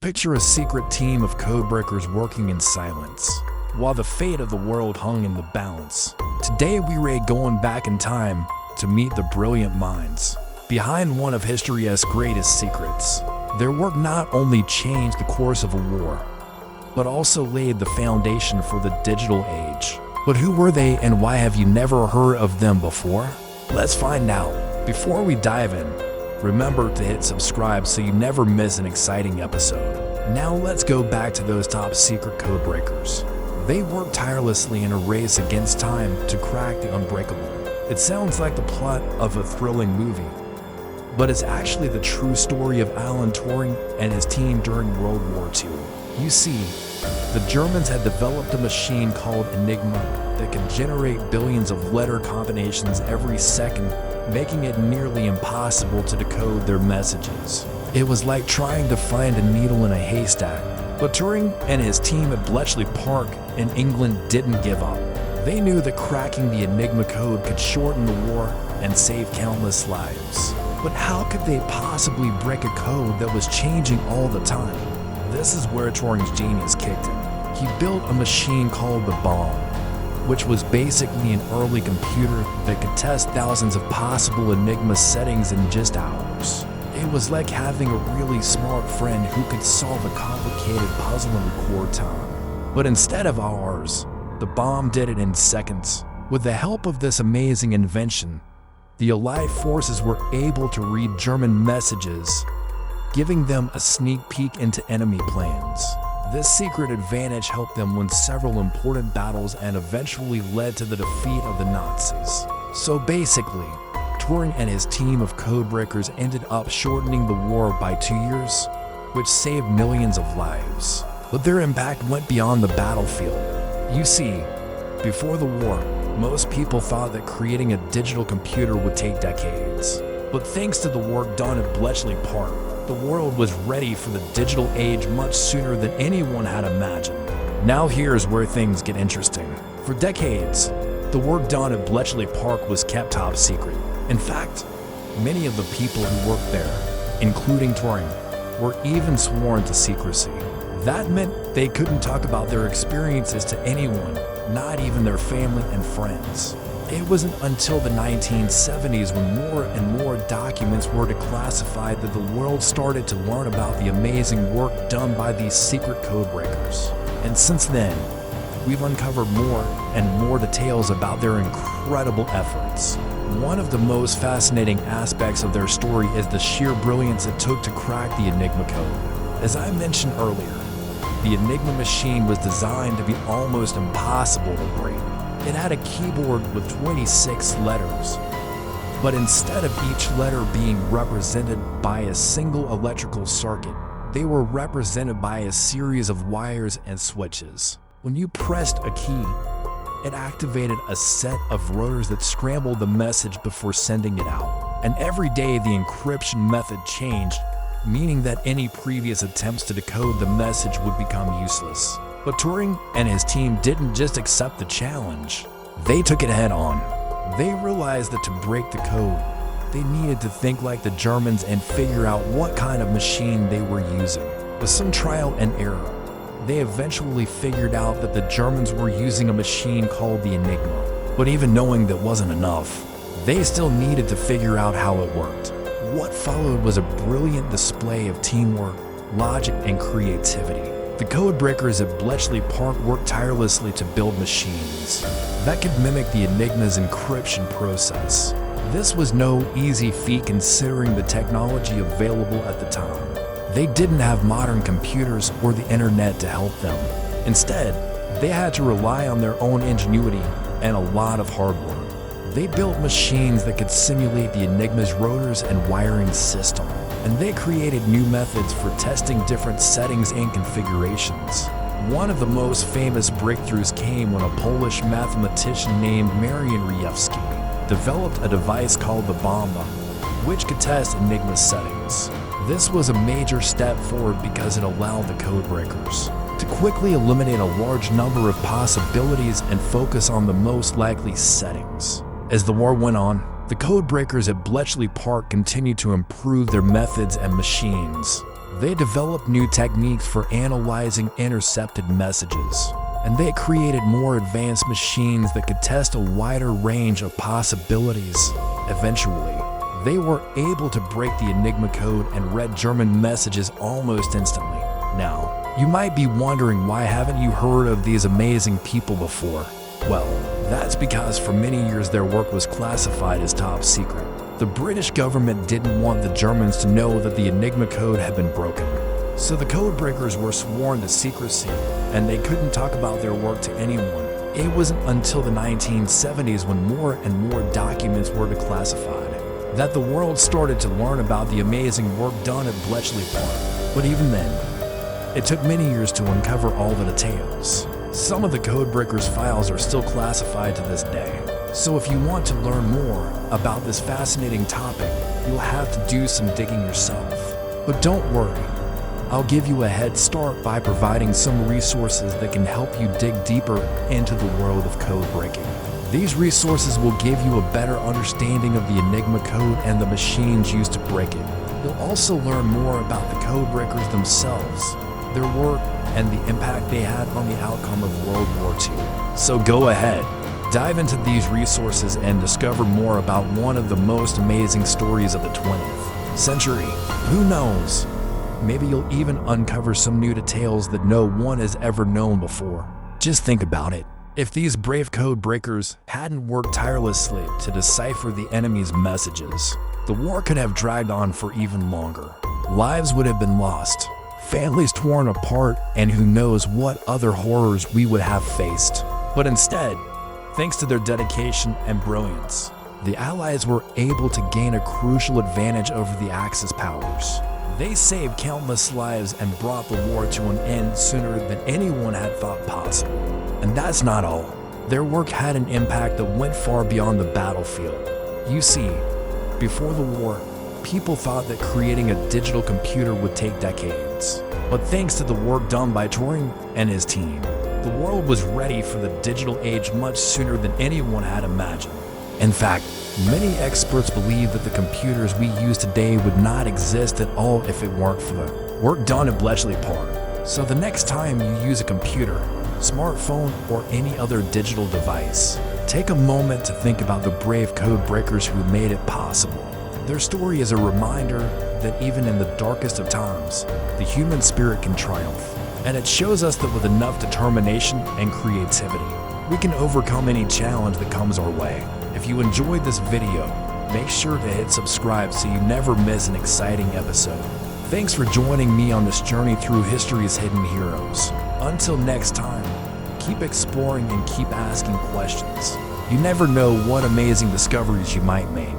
Picture a secret team of codebreakers working in silence, while the fate of the world hung in the balance. Today we're going back in time to meet the brilliant minds behind one of history's greatest secrets. Their work not only changed the course of a war, but also laid the foundation for the digital age. But who were they and why have you never heard of them before? Let's find out. Before we dive in, remember to hit subscribe so you never miss an exciting episode. Now let's go back to those top secret codebreakers. They worked tirelessly in a race against time to crack the unbreakable. It sounds like the plot of a thrilling movie, but it's actually the true story of Alan Turing and his team during World War II. You see, the Germans had developed a machine called Enigma that could generate billions of letter combinations every second, making it nearly impossible to decode their messages. It was like trying to find a needle in a haystack. But Turing and his team at Bletchley Park in England didn't give up. They knew that cracking the Enigma code could shorten the war and save countless lives. But how could they possibly break a code that was changing all the time? This is where Turing's genius kicked in. He built a machine called the bomb, which was basically an early computer that could test thousands of possible Enigma settings in just hours. It was like having a really smart friend who could solve a complicated puzzle in record time. But instead of hours, the bomb did it in seconds. With the help of this amazing invention, the Allied forces were able to read German messages, giving them a sneak peek into enemy plans. This secret advantage helped them win several important battles and eventually led to the defeat of the Nazis. So basically, Turing and his team of codebreakers ended up shortening the war by 2 years, which saved millions of lives. But their impact went beyond the battlefield. You see, before the war, most people thought that creating a digital computer would take decades. But thanks to the work done at Bletchley Park, the world was ready for the digital age much sooner than anyone had imagined. Now here's where things get interesting. For decades, the work done at Bletchley Park was kept top secret. In fact, many of the people who worked there, including Turing, were even sworn to secrecy. That meant they couldn't talk about their experiences to anyone, not even their family and friends. It wasn't until the 1970s when more and more documents were declassified that the world started to learn about the amazing work done by these secret codebreakers. And since then, we've uncovered more and more details about their incredible efforts. One of the most fascinating aspects of their story is the sheer brilliance it took to crack the Enigma code. As I mentioned earlier, the Enigma machine was designed to be almost impossible to break. It had a keyboard with 26 letters, but instead of each letter being represented by a single electrical circuit, they were represented by a series of wires and switches. When you pressed a key, it activated a set of rotors that scrambled the message before sending it out. And every day the encryption method changed, meaning that any previous attempts to decode the message would become useless. But Turing and his team didn't just accept the challenge, they took it head on. They realized that to break the code, they needed to think like the Germans and figure out what kind of machine they were using. With some trial and error, they eventually figured out that the Germans were using a machine called the Enigma. But even knowing that wasn't enough, they still needed to figure out how it worked. What followed was a brilliant display of teamwork, logic, and creativity. The codebreakers at Bletchley Park worked tirelessly to build machines that could mimic the Enigma's encryption process. This was no easy feat considering the technology available at the time. They didn't have modern computers or the internet to help them. Instead, they had to rely on their own ingenuity and a lot of hard work. They built machines that could simulate the Enigma's rotors and wiring system, and they created new methods for testing different settings and configurations. One of the most famous breakthroughs came when a Polish mathematician named Marian Rejewski developed a device called the Bomba, which could test Enigma settings. This was a major step forward because it allowed the codebreakers to quickly eliminate a large number of possibilities and focus on the most likely settings. As the war went on, the codebreakers at Bletchley Park continued to improve their methods and machines. They developed new techniques for analyzing intercepted messages, and they created more advanced machines that could test a wider range of possibilities. Eventually, they were able to break the Enigma code and read German messages almost instantly. Now, you might be wondering, why haven't you heard of these amazing people before? Well, that's because for many years their work was classified as top secret. The British government didn't want the Germans to know that the Enigma code had been broken. So the code breakers were sworn to secrecy, and they couldn't talk about their work to anyone. It wasn't until the 1970s, when more and more documents were declassified, that the world started to learn about the amazing work done at Bletchley Park. But even then, it took many years to uncover all the details. Some of the code breakers' files are still classified to this day. So if you want to learn more about this fascinating topic, you'll have to do some digging yourself. But don't worry, I'll give you a head start by providing some resources that can help you dig deeper into the world of code breaking. These resources will give you a better understanding of the Enigma code and the machines used to break it. You'll also learn more about the code breakers themselves, their work, and the impact they had on the outcome of World War II. So go ahead, dive into these resources and discover more about one of the most amazing stories of the 20th century. Who knows? Maybe you'll even uncover some new details that no one has ever known before. Just think about it. If these brave code breakers hadn't worked tirelessly to decipher the enemy's messages, the war could have dragged on for even longer. Lives would have been lost, families torn apart, and who knows what other horrors we would have faced. But instead, thanks to their dedication and brilliance, the Allies were able to gain a crucial advantage over the Axis powers. They saved countless lives and brought the war to an end sooner than anyone had thought possible. And that's not all. Their work had an impact that went far beyond the battlefield. You see, before the war, people thought that creating a digital computer would take decades. But thanks to the work done by Turing and his team, the world was ready for the digital age much sooner than anyone had imagined. In fact, many experts believe that the computers we use today would not exist at all if it weren't for the work done at Bletchley Park. So the next time you use a computer, smartphone, or any other digital device, take a moment to think about the brave code breakers who made it possible. Their story is a reminder that even in the darkest of times, the human spirit can triumph. And it shows us that with enough determination and creativity, we can overcome any challenge that comes our way. If you enjoyed this video, make sure to hit subscribe so you never miss an exciting episode. Thanks for joining me on this journey through history's hidden heroes. Until next time, keep exploring and keep asking questions. You never know what amazing discoveries you might make.